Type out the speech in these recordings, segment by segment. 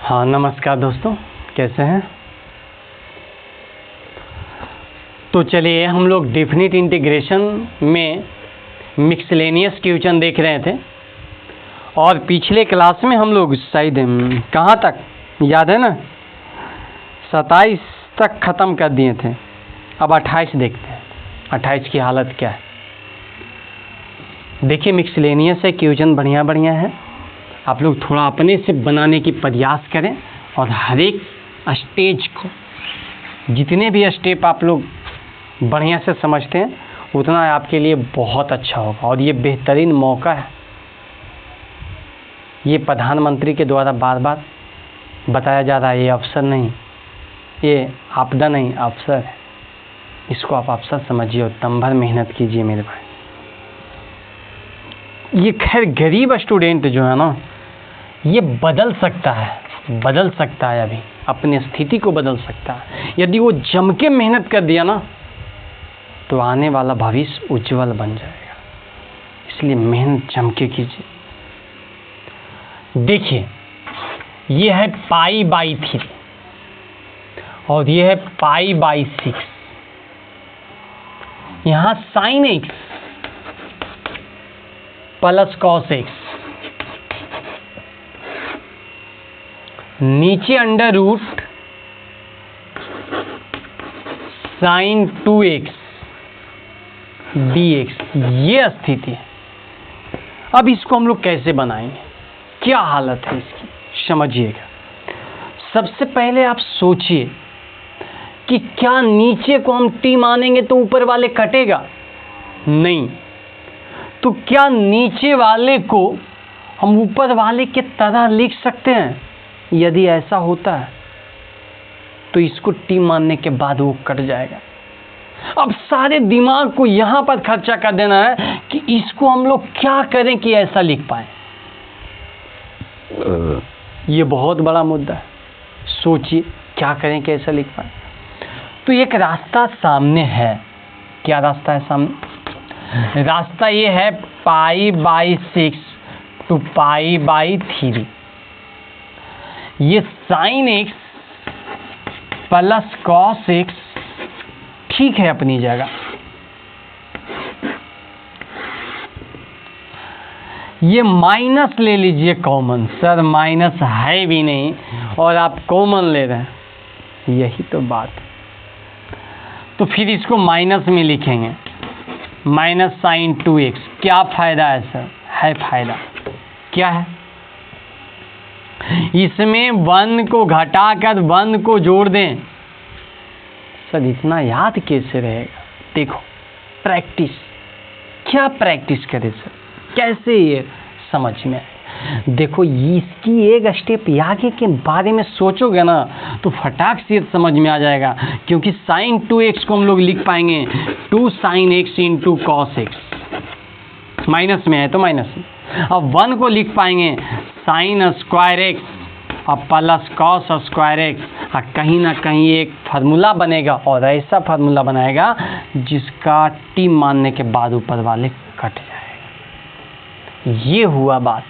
हाँ नमस्कार दोस्तों, कैसे हैं। तो चलिए हम लोग डेफिनिट इंटीग्रेशन में मिक्सलेनियस क्वेश्चन देख रहे थे और पिछले क्लास में हम लोग शायद कहाँ तक याद है ना, 27 तक ख़त्म कर दिए थे। अब 28 देखते हैं, 28 की हालत क्या है। देखिए मिक्सलेनियस है, क्वेश्चन बढ़िया बढ़िया है। आप लोग थोड़ा अपने से बनाने की प्रयास करें और हर एक स्टेज को, जितने भी स्टेप आप लोग बढ़िया से समझते हैं उतना आपके लिए बहुत अच्छा होगा। और ये बेहतरीन मौका है, ये प्रधानमंत्री के द्वारा बार बार बताया जा रहा है। ये अवसर नहीं, ये आपदा नहीं, अवसर है। इसको आप अवसर समझिए और दम भर मेहनत कीजिए मेरे भाई। ये खैर गरीब स्टूडेंट जो है ना, ये बदल सकता है अभी अपनी स्थिति को बदल सकता है। यदि वो जम के मेहनत कर दिया ना तो आने वाला भविष्य उज्जवल बन जाएगा। इसलिए मेहनत जम के कीजिए। देखिए ये है π/3 और ये है π/6। यहाँ sin x plus cos x, नीचे under root sin 2x dx, ये स्थिति है। अब इसको हम लोग कैसे बनाएंगे, क्या हालत है इसकी, समझिएगा। सबसे पहले आप सोचिए कि क्या नीचे को हम t मानेंगे तो ऊपर वाले कटेगा नहीं, तो क्या नीचे वाले को हम ऊपर वाले के तरह लिख सकते हैं। यदि ऐसा होता है तो इसको t मानने के बाद वो कट जाएगा। अब सारे दिमाग को यहाँ पर खर्चा कर देना है कि इसको हम लोग क्या करें कि ऐसा लिख पाए। ये बहुत बड़ा मुद्दा है, सोचिए क्या करें कि ऐसा लिख पाए। तो एक रास्ता सामने है। क्या रास्ता है सामने? रास्ता ये है π/6 to π/3। ये sin x plus cos x ठीक है अपनी जगह। ये माइनस ले लीजिए कॉमन। सर माइनस है भी नहीं और आप कॉमन ले रहे हैं, यही तो बात है। तो फिर इसको माइनस में लिखेंगे, माइनस sin 2x। क्या फायदा है सर? है फायदा। क्या है? इसमें 1 को घटाकर 1 को जोड़ दें। सर इतना याद कैसे रहेगा? देखो प्रैक्टिस, क्या प्रैक्टिस करें सर, कैसे ये समझ में आए। देखो इसकी एक स्टेप आगे के बारे में सोचोगे ना तो फटाक से समझ में आ जाएगा। क्योंकि sin 2x को हम लोग लिख पाएंगे 2 sin x into cos x, minus में है तो माइनस में। अब 1 को लिख पाएंगे sin स्क्वायर x और प्लस cos स्क्वायर x। कहीं ना कहीं एक फार्मूला बनेगा और ऐसा फार्मूला बनाएगा जिसका t मानने के बाद ऊपर वाले कट जाएगा। ये हुआ बात।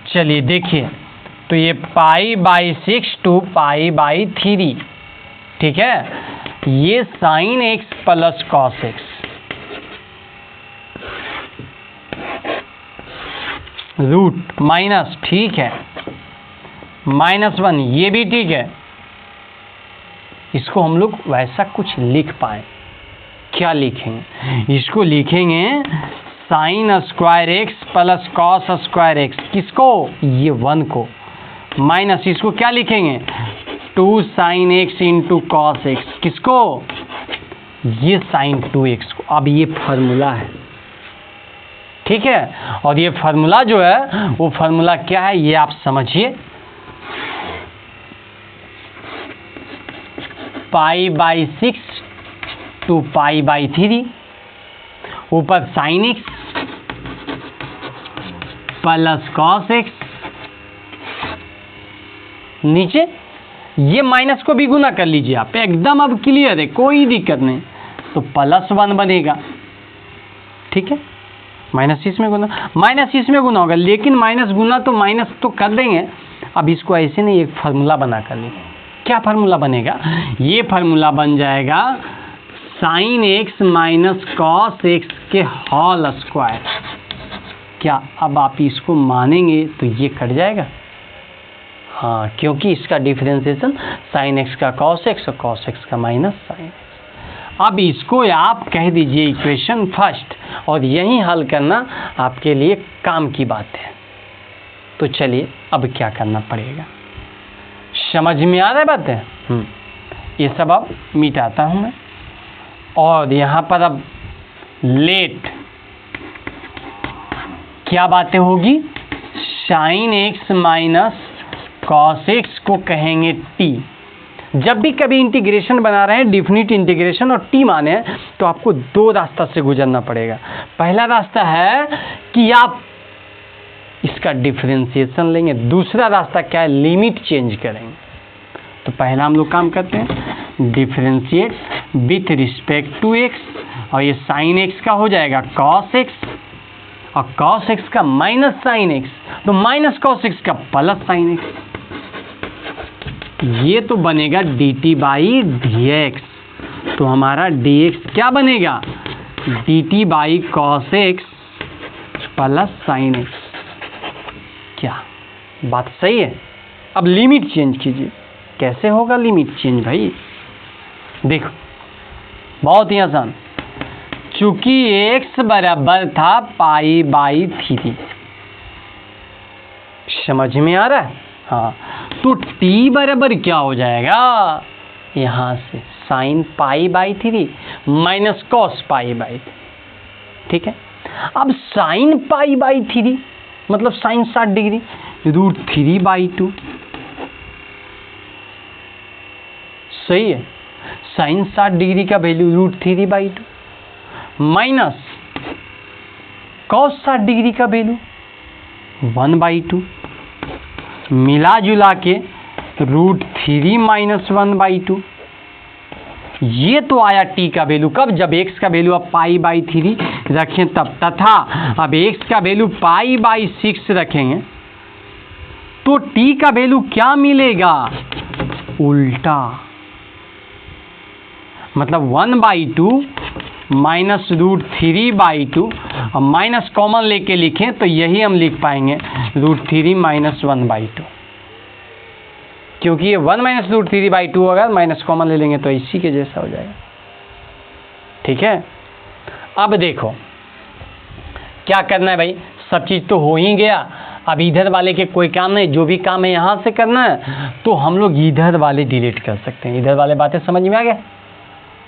चलिए देखिए, तो ये π/6 to π/3 ठीक है। ये sin x plus cos x, root minus ठीक है, -1 ये भी ठीक है। इसको हम लोग वैसा कुछ लिख पाए। क्या लिखेंगे? इसको लिखेंगे sin square x plus cos square x। किसको? ये 1 को। माइनस इसको क्या लिखेंगे? 2 sin x into cos x। किसको? ये sin 2x को। अब ये फार्मूला है, ठीक है। और ये फार्मूला जो है वो फार्मूला क्या है ये आप समझिए। π/6 to π/3, ऊपर sin x plus cos x, नीचे ये माइनस को भी गुना कर लीजिए आप, एकदम अब क्लियर है, कोई दिक्कत नहीं। तो +1 बनेगा, ठीक है। माइनस इसमें गुना होगा, लेकिन माइनस गुना तो माइनस तो कर देंगे, अब इसको ऐसे नहीं, एक फार्मूला बना कर लेंगे। क्या फार्मूला बनेगा? ये फार्मूला बन जाएगा sign x minus cos x के होल स्क्वायर। क्या अब आप इसको मानेंगे तो ये कट जाएगा? हाँ, क्योंकि इसका डिफरेंशिएशन साइन एक्स का कॉस एक्स और कॉस एक्स का माइनस साइन एक्स। अब इसको आप कह दीजिए इक्वेशन फर्स्ट, और यही हल करना आपके लिए काम की बात है। तो चलिए अब क्या करना पड़ेगा, समझ में आ रहा है बातें? ये सब अब मिटाता हूँ मैं, और यहाँ पर अब लेट क्या बातें होगी, sign x minus cos x को कहेंगे टी। जब भी कभी इंटीग्रेशन बना रहे हैं, डिफिनिट इंटीग्रेशन और टी माने हैं, तो आपको दो रास्ता से गुजरना पड़ेगा। पहला रास्ता है कि आप इसका डिफरेंशिएशन लेंगे, दूसरा रास्ता क्या है, लिमिट चेंज करेंगे। तो पहला हम लोग काम करते हैं, differentiate with respect to x, और ये साइन एक्स का हो जाएगा कॉस एक्स, और कॉस एक्स का माइनस साइन एक्स, तो माइनस कॉस एक्स का प्लस साइन एक्स। ये तो बनेगा d t by d x. तो हमारा डी एक्स क्या बनेगा, d t by cos x plus sine x. क्या बात सही है? अब लिमिट चेंज कीजिए। कैसे होगा लिमिट चेंज भाई? देखो, बहुत ही आसान। चूंकि x बराबर था पाई बाई थ्री, समझ में आ रहा है? हाँ, तो t बराबर क्या हो जाएगा, यहाँ से sine pi by three minus cos pi by three. ठीक है, अब साइन पाई बाई थ्री मतलब साइन 60 डिग्री, रूट 3/2। सही है, साइन 60 डिग्री का value root 3/2 minus cos 60 degree का वैल्यू 1/2, मिला जुला के रूट 3 माइनस 1/2। ये तो आया t का वैल्यू, कब, जब x का वैल्यू अब पाई बाई 3 रखें तब, तथा अब x का वैल्यू पाई बाई 6 रखेंगे तो t का वैल्यू क्या मिलेगा, उल्टा, मतलब 1/2 माइनस रूट 3/2, और माइनस कॉमन लेके लिखें तो यही हम लिख पाएंगे रूट 3 माइनस 1/2, क्योंकि ये 1 माइनस रूट 3/2 अगर माइनस कॉमन ले लेंगे तो इसी के जैसा हो जाएगा। ठीक है, अब देखो क्या करना है भाई, सब चीज़ तो हो ही गया। अब इधर वाले के कोई काम नहीं, जो भी काम है यहाँ से करना है, तो हम लोग इधर वाले डिलीट कर सकते हैं। इधर वाले बातें समझ में आ गया?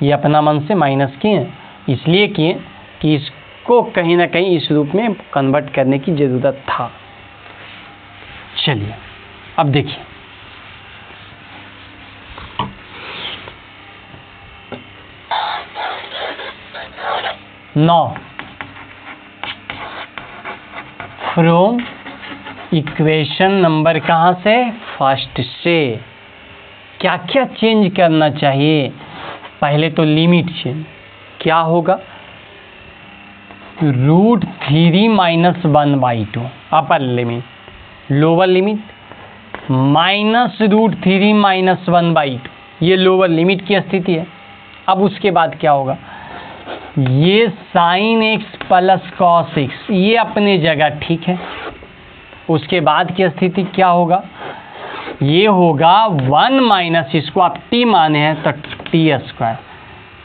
ये अपना मन से माइनस किए, इसलिए किए कि इसको कहीं ना कहीं इस रूप में कन्वर्ट करने की ज़रूरत था। चलिए अब देखिए, now फ्रॉम इक्वेशन नंबर कहाँ से, फर्स्ट से, क्या क्या चेंज करना चाहिए। पहले तो लिमिट चेंज, क्या होगा, root 3 minus 1/2 upper limit, lower limit minus root 3 minus 1/2, ये लोअर लिमिट की स्थिति है। अब उसके बाद क्या होगा, ये sine x plus cos x, ये अपने जगह ठीक है। उसके बाद की स्थिति क्या होगा, ये होगा 1 माइनस, इसको आप टी माने हैं तो t²,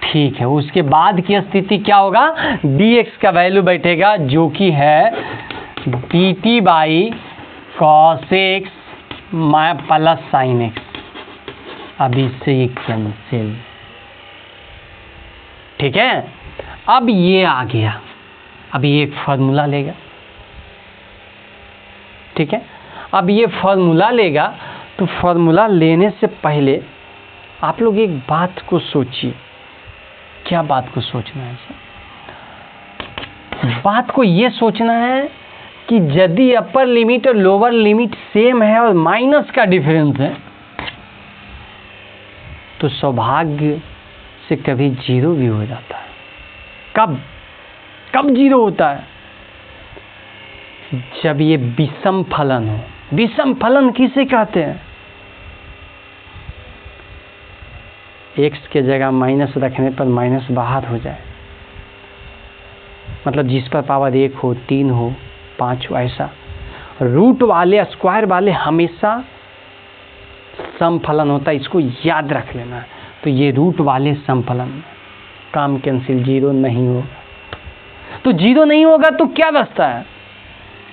ठीक है। उसके बाद की स्थिति क्या होगा, dx का वैल्यू बैठेगा जो कि है dt by cos x plus sine x. अब इससे ये कैंसिल, ठीक है। अब ये आ गया, अब ये एक फार्मूला लेगा, ठीक है। अब ये फार्मूला लेगा, तो फार्मूला लेने से पहले आप लोग एक बात को सोचिए। क्या बात को सोचना है सर? बात को ये सोचना है कि यदि अपर लिमिट और लोअर लिमिट सेम है और माइनस का डिफरेंस है, तो सौभाग्य से कभी जीरो भी हो जाता है। कब कब जीरो होता है, जब ये विषम फलन हो, विषम फलन किसे कहते हैं? एक्स के जगह माइनस रखने पर माइनस बाहर हो जाए, मतलब जिस पर पावर 1 हो, 3 हो, 5 हो, ऐसा। रूट वाले, स्क्वायर वाले हमेशा समफलन होता है, इसको याद रख लेना है। तो ये रूट वाले समफलन, काम कैंसिल, 0 नहीं होगा। तो 0 नहीं होगा तो क्या रास्ता है?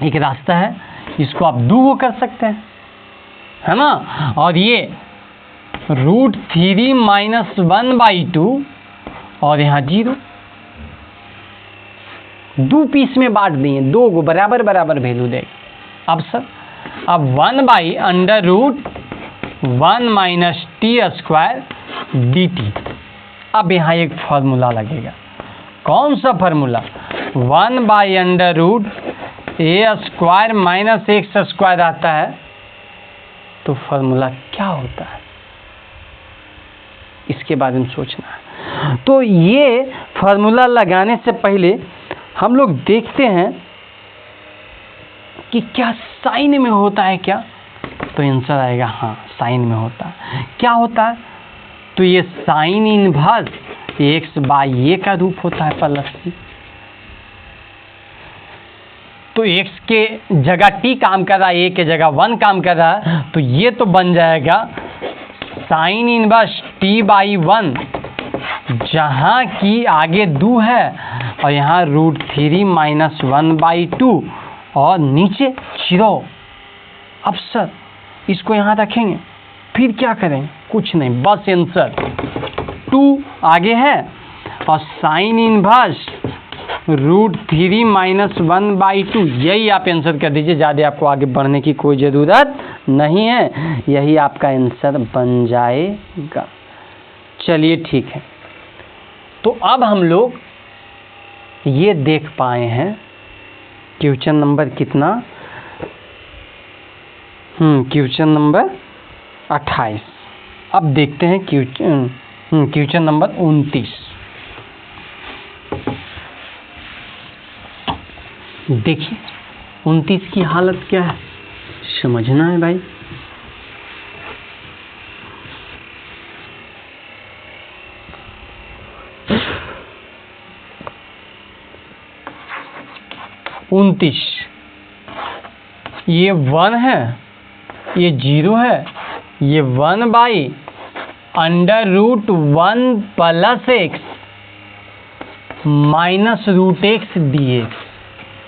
एक रास्ता है, इसको आप दो कर सकते हैं, है ना। और ये √3 - 1/2 और यहाँ 0, 2 पीस में बांट दिए, 2 को बराबर बराबर वैल्यू देगा। अब सर, अब 1/√1 - t² dt। अब यहाँ एक फॉर्मूला लगेगा। कौन सा फॉर्मूला? 1/√a² - x² आता है। तो फॉर्मूला क्या होता है, इसके बारे में सोचना है। तो ये फॉर्मूला लगाने से पहले हम लोग देखते हैं कि क्या साइन में होता है क्या। तो आंसर आएगा हाँ, साइन में होता है। क्या होता है? तो ये साइन इनवर्स x/a का रूप होता है प्लस c। तो x के जगह t काम कर रहा है, a के जगह 1 काम कर रहा है, तो ये तो बन जाएगा साइन इनवर्स t/1, जहाँ की आगे 2 है और यहाँ √3 - 1/2 और नीचे 0। अब सर इसको यहाँ रखेंगे, फिर क्या करेंगे? कुछ नहीं, बस आंसर 2 आगे है और साइन इनवर्स √3 - 1/2, यही आप आंसर कर दीजिए। ज़्यादा आपको आगे बढ़ने की कोई ज़रूरत नहीं है, यही आपका आंसर बन जाएगा। चलिए ठीक है। तो अब हम लोग ये देख पाए हैं क्वेश्चन नंबर कितना, क्वेश्चन नंबर 28। अब देखते हैं क्वेश्चन नंबर 29। देखिए 29 की हालत क्या है, समझना है भाई। ये 1 है, ये 0 है, ये 1/√1 + x -√x dx,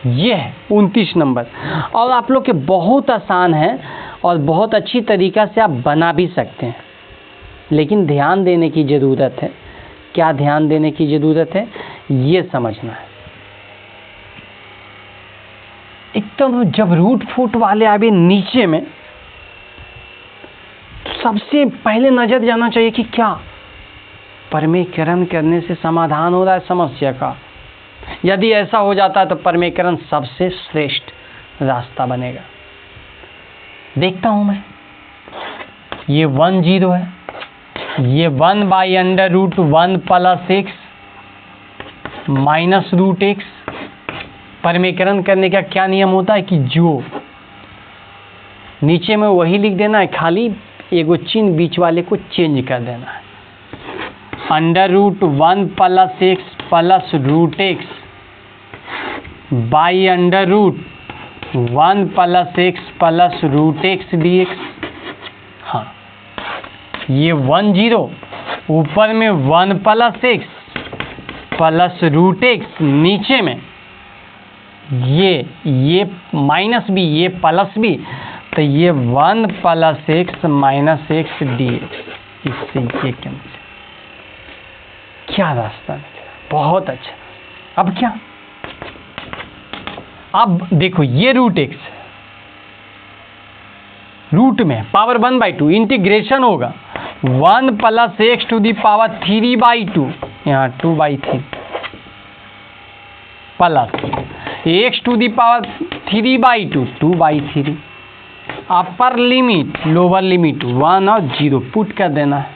ये है 29 नंबर। और आप लोग के बहुत आसान है और बहुत अच्छी तरीक़ा से आप बना भी सकते हैं, लेकिन ध्यान देने की ज़रूरत है। क्या ध्यान देने की ज़रूरत है, ये समझना है। एकदम जब रूट फुट वाले आए नीचे में, तो सबसे पहले नजर जाना चाहिए कि क्या परमीकरण करने से समाधान हो रहा है समस्या का। यदि ऐसा हो जाता है तो परमीकरण सबसे श्रेष्ठ रास्ता बनेगा। देखता हूं मैं, ये 1 0 है, ये 1/√1 + x -√x। परमीकरण करने का क्या नियम होता है कि जो नीचे में वही लिख देना है, खाली एगो चिन्ह बीच वाले को चेंज कर देना है। √1 + x + √x /√1 + x + √x dx। हाँ, ये 1 0, ऊपर में 1 + x + √x, नीचे में ये माइनस भी, ये प्लस भी, तो ये 1 + x - x dx। इससे ये क्या रास्ता निकला, बहुत अच्छा। अब क्या, अब देखो ये √x रूट में पावर 1/2, इंटीग्रेशन होगा 1 + x⁴/2, यहाँ 2/3 प्लस x⁴/2, 2/3। अपर लिमिट लोअर लिमिट 1 और 0 पुट कर देना है।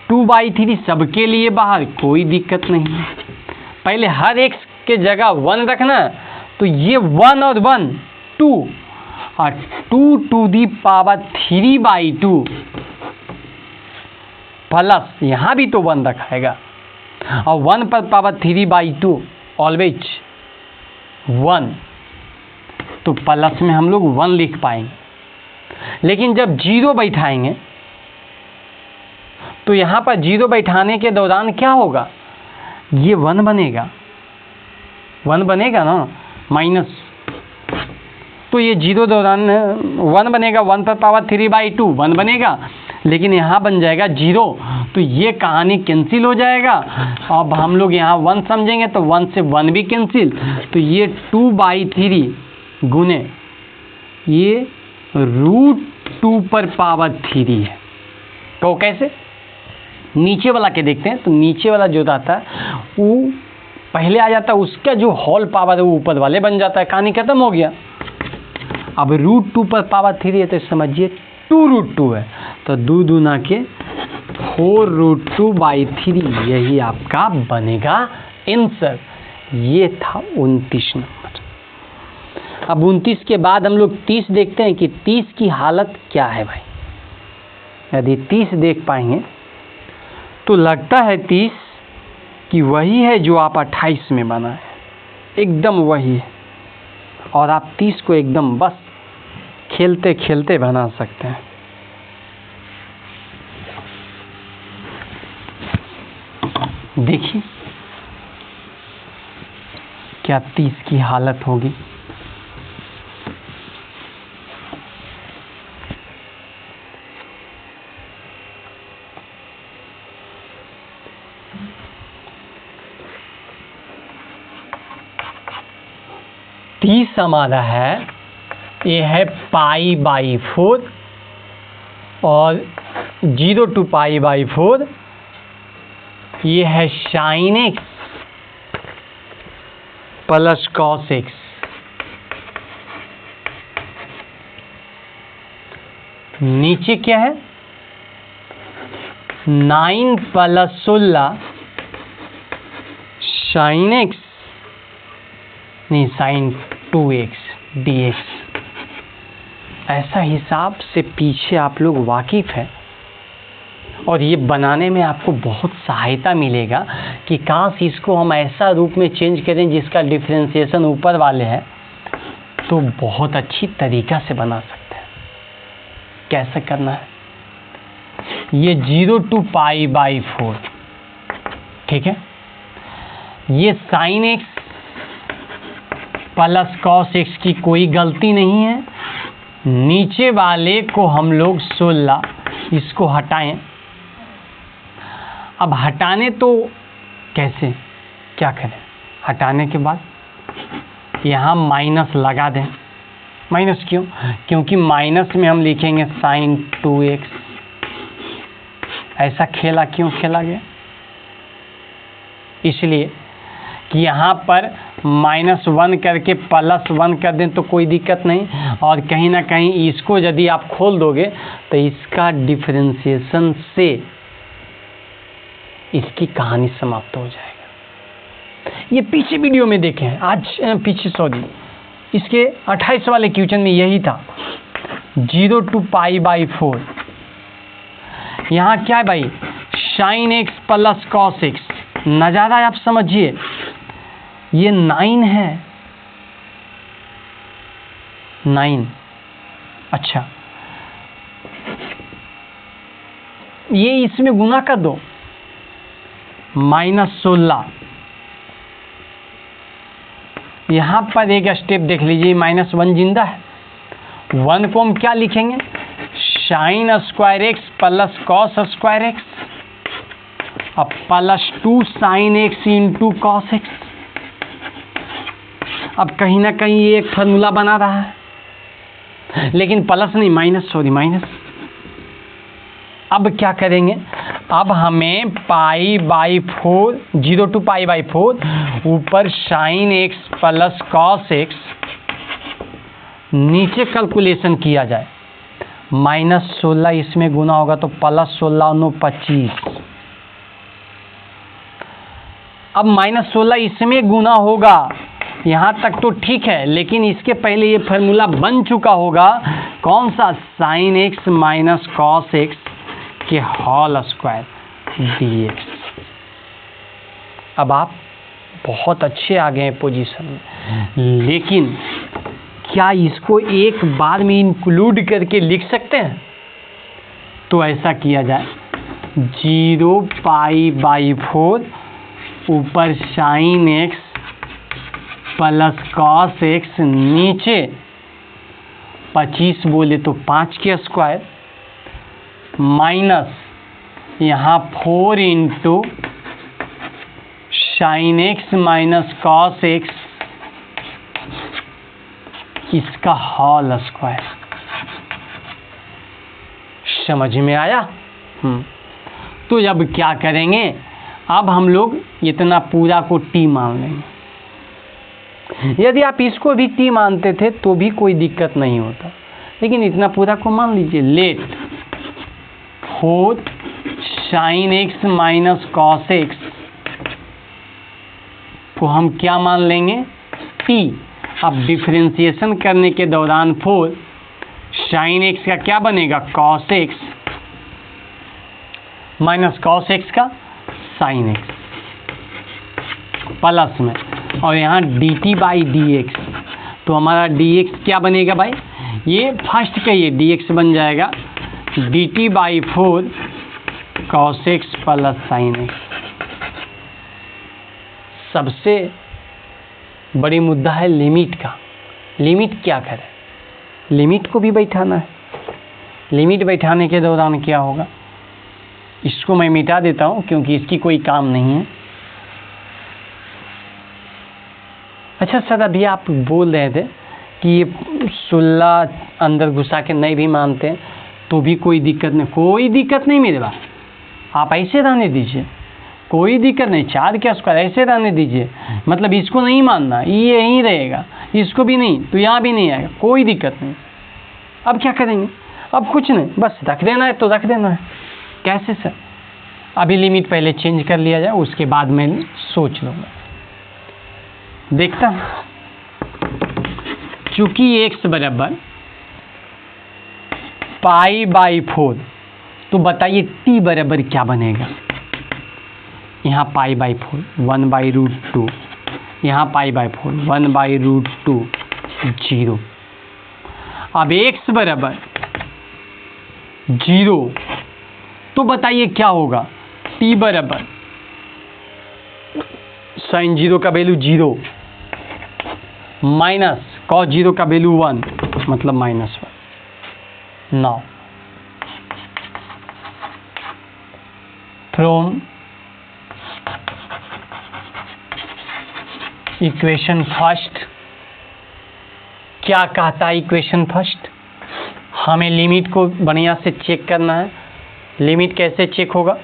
2/3 सबके लिए बाहर, कोई दिक्कत नहीं है। पहले हर x के जगह 1 रखना, तो ये 1 और 1 2 और 2^3/2 प्लस यहाँ भी तो 1 रखाएगा और 1/3/2 ऑलवेज 1, तो प्लस में हम लोग 1 लिख पाएंगे। लेकिन जब 0 बैठाएंगे तो यहाँ पर 0 बैठाने के दौरान क्या होगा, ये 1 बनेगा, 1 बनेगा ना माइनस, तो ये 0 दौरान 1 बनेगा, 1/3/2 1 बनेगा, लेकिन यहाँ बन जाएगा 0, तो ये कहानी कैंसिल हो जाएगा। अब हम लोग यहाँ 1 समझेंगे तो 1 से 1 भी कैंसिल, तो ये 2/3 गुने ये √2/3 है। तो कैसे, नीचे वाला के देखते हैं, तो नीचे वाला जो रहता है वो पहले आ जाता है, उसका जो होल पावर है वो ऊपर वाले बन जाता है, कहानी खत्म हो गया। अब √2/3 है तो समझिए 2√2 है, तो 2 दूना के 4√2/3, यही आपका बनेगा आंसर। ये था 29 नंबर। अब 29 के बाद हम लोग 30 देखते हैं कि 30 की हालत क्या है भाई। यदि 30 देख पाएंगे तो लगता है 30 कि वही है जो आप 28 में बना है, एकदम वही है, और आप 30 को एकदम बस खेलते खेलते बना सकते हैं। देखिए क्या 30 की हालत होगी। हमारा है, ये है π/4 और 0 to π/4, ये है sin x plus cos x। नीचे क्या है, 9 + 16 sin x, नहीं sin 2x dx। ऐसा हिसाब से पीछे आप लोग वाकिफ है, और ये बनाने में आपको बहुत सहायता मिलेगा कि काश इसको हम ऐसा रूप में चेंज करें जिसका डिफरेंशिएशन ऊपर वाले है, तो बहुत अच्छी तरीका से बना सकते हैं। कैसे करना है, ये 0 to π/4, ठीक है, ये sin x plus cos x की कोई गलती नहीं है। नीचे वाले को हम लोग 16, इसको हटाएं। अब हटाने तो कैसे, क्या करें, हटाने के बाद यहाँ माइनस लगा दें। माइनस क्यों, क्योंकि माइनस में हम लिखेंगे sin 2x। ऐसा खेला क्यों खेला गया, इसलिए कि यहाँ पर -1 करके +1 कर दें तो कोई दिक्कत नहीं, और कहीं ना कहीं इसको यदि आप खोल दोगे तो इसका डिफरेंशिएशन से इसकी कहानी समाप्त हो जाएगा। ये पीछे वीडियो में देखें, आज पीछे सॉरी, इसके 28 वाले क्वेश्चन में यही था, 0 to π/4। यहाँ क्या है भाई, sin x plus cos x। नज़ारा आप समझिए, ये 9 है, 9, अच्छा ये इसमें गुना कर दो, -16। यहाँ पर एक स्टेप देख लीजिए, -1 जिंदा है, 1 को हम क्या लिखेंगे, sin² x plus cos² x, अब +2 sin x into cos x। अब कहीं ना कहीं ये एक फार्मूला बना रहा है, लेकिन प्लस नहीं, माइनस। अब क्या करेंगे, अब हमें π/4, 0 to π/4 ऊपर sin x plus cos x, नीचे कैलकुलेशन किया जाए, -16 इसमें गुना होगा तो +16 9 25। अब -16 इसमें गुना होगा यहाँ तक तो ठीक है, लेकिन इसके पहले ये फार्मूला बन चुका होगा, कौन सा? Sign x minus cos x के होल स्क्वायर dx। अब आप बहुत अच्छे आ गए हैं पोजीशन में, लेकिन क्या इसको एक बार में इंक्लूड करके लिख सकते हैं? तो ऐसा किया जाए, 0π/4 ऊपर sine x plus cos x, नीचे 25 बोले तो 5 के स्क्वायर, माइनस यहाँ 4 into sine x minus cos x इसका होल स्क्वायर। समझ में आया? तो अब क्या करेंगे? अब हम लोग इतना पूरा को t मान लेंगे। यदि आप इसको भी t मानते थे तो भी कोई दिक्कत नहीं होता, लेकिन इतना पूरा को मान लीजिए। Let 4 sine x minus cos x को हम क्या मान लेंगे? t। अब डिफरेंशिएशन करने के दौरान 4 साइन एक्स का क्या बनेगा? Cos x minus cos x का साइन एक्स प्लस में, और यहाँ dt/dx, तो हमारा dx क्या बनेगा भाई? ये फर्स्ट का ये dx बन जाएगा dt/4 cos x plus sine x. सबसे बड़ी मुद्दा है लिमिट का। लिमिट क्या करें? लिमिट को भी बैठाना है। लिमिट बैठाने के दौरान क्या होगा? इसको मैं मिटा देता हूँ क्योंकि इसकी कोई काम नहीं है। अच्छा सर, अभी आप बोल रहे थे कि ये 16 अंदर घुसा के नहीं भी मानते हैं तो भी कोई दिक्कत नहीं। कोई दिक्कत नहीं मेरे पास, आप ऐसे रहने दीजिए, कोई दिक्कत नहीं। 4 के स्क्वायर ऐसे रहने दीजिए, मतलब इसको नहीं मानना, ये यहीं रहेगा, इसको भी नहीं तो यहाँ भी नहीं आएगा, कोई दिक्कत नहीं। अब क्या करेंगे? अब कुछ नहीं, बस रख देना है तो रख देना है। कैसे सर? अभी लिमिट पहले चेंज कर लिया जाए, उसके बाद मैं सोच लूँगा। देखता हूँ, चूँकि x बराबर π/4, तो बताइए t बराबर क्या बनेगा? यहाँ π/4 1/√2, यहाँ π/4 1/√2 0। अब x बराबर 0, तो बताइए क्या होगा? t बराबर साइन 0 का वैल्यू 0 माइनस कॉस 0 का वैल्यू 1, मतलब -1। नाउ फ्रॉम इक्वेशन फर्स्ट, क्या कहता है इक्वेशन फर्स्ट? हमें लिमिट को बढ़िया से चेक करना है। लिमिट कैसे चेक होगा?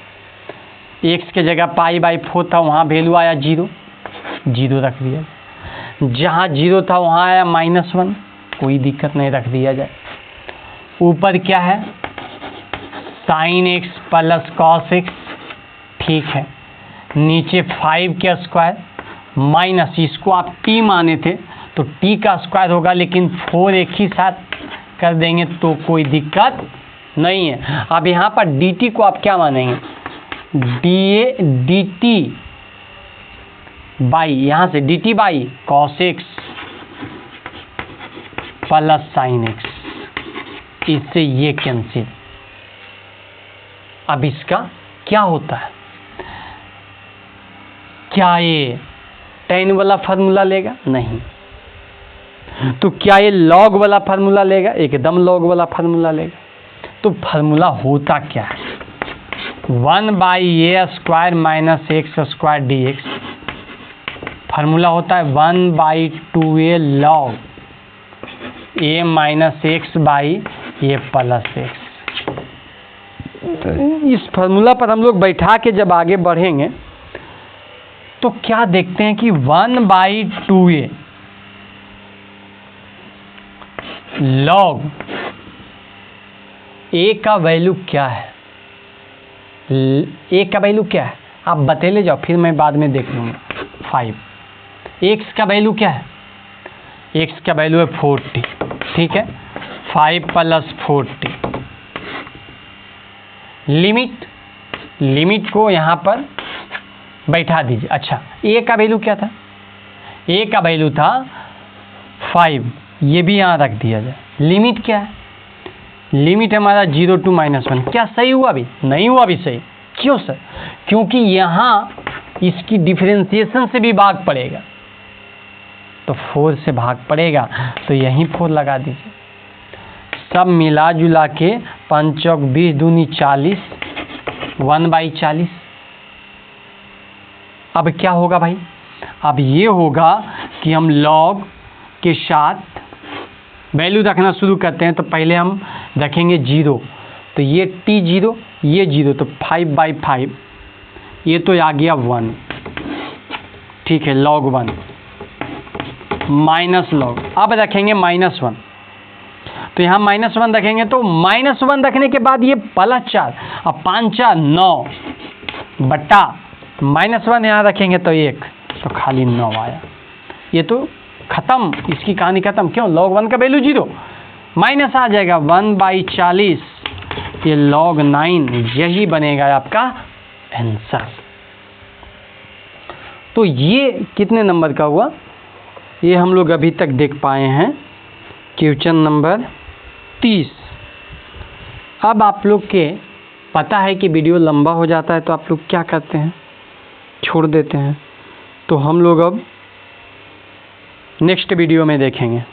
x के जगह π/4 था, वहाँ वैल्यू आया 0, 0 रख दिया। जहाँ 0 था वहाँ आया -1, कोई दिक्कत नहीं, रख दिया जाए। ऊपर क्या है? Sine x plus cos x, ठीक है। नीचे 5 के स्क्वायर माइनस, इसको आप t माने थे तो t का स्क्वायर होगा, लेकिन 4 एक ही साथ कर देंगे तो कोई दिक्कत नहीं है। अब यहाँ पर dt को आप क्या मानेंगे? dt बाई, यहाँ से dt by cos x plus sine x, इससे ये कैंसिल। अब इसका क्या होता है? क्या ये tan वाला फार्मूला लेगा? नहीं। तो क्या ये log वाला फार्मूला लेगा? एकदम log वाला फार्मूला लेगा। तो फार्मूला होता क्या है? 1/a² minus x² dx। Formula होता है 1/2a log a minus x by a plus x. इस फार्मूला पर हम लोग बैठा के जब आगे बढ़ेंगे तो क्या देखते हैं कि 1/2a log a का वैल्यू क्या है? a का वैल्यू क्या है? आप बतेले जाओ, फिर मैं बाद में देख लूँगा। 5 एक्स का वैल्यू क्या है, एक्स का वैल्यू है 40, ठीक है, 5 + 40। लिमिट को यहाँ पर बैठा दीजिए। अच्छा, ए का वैल्यू क्या था, ए का वैल्यू था 5, ये भी यहाँ रख दिया जाए। लिमिट क्या है, लिमिट हमारा 0 to -1। क्या सही हुआ अभी, नहीं हुआ अभी सही, क्यों सर, क्योंकि यहाँ इसकी डिफरेंशिएशन से भी भाग पड़ेगा, तो 4 से भाग पड़ेगा, तो यहीं 4 लगा दीजिए। सब मिला जुला के 5 चौक 20 दूनी 40, 1/40। अब क्या होगा भाई, अब ये होगा कि हम log के साथ वैल्यू रखना शुरू करते हैं। तो पहले हम रखेंगे 0, तो ये t0, ये 0, तो 5/5, ये तो आ गया 1, ठीक है, log 1 माइनस log। अब रखेंगे -1, तो यहाँ -1 रखेंगे, तो -1 रखने के बाद ये +4, अब 5 4 9 बटा -1 यहाँ रखेंगे तो 1, तो खाली 9 आया। ये तो खत्म, इसकी कहानी खत्म। क्यों, log 1 का वैल्यू 0, माइनस आ जाएगा 1/40, ये log 9, यही बनेगा आपका आंसर। तो ये कितने नंबर का हुआ, ये हम लोग अभी तक देख पाए हैं क्वेश्चन नंबर 30। अब आप लोग के पता है कि वीडियो लंबा हो जाता है, तो आप लोग क्या करते हैं, छोड़ देते हैं। तो हम लोग अब नेक्स्ट वीडियो में देखेंगे।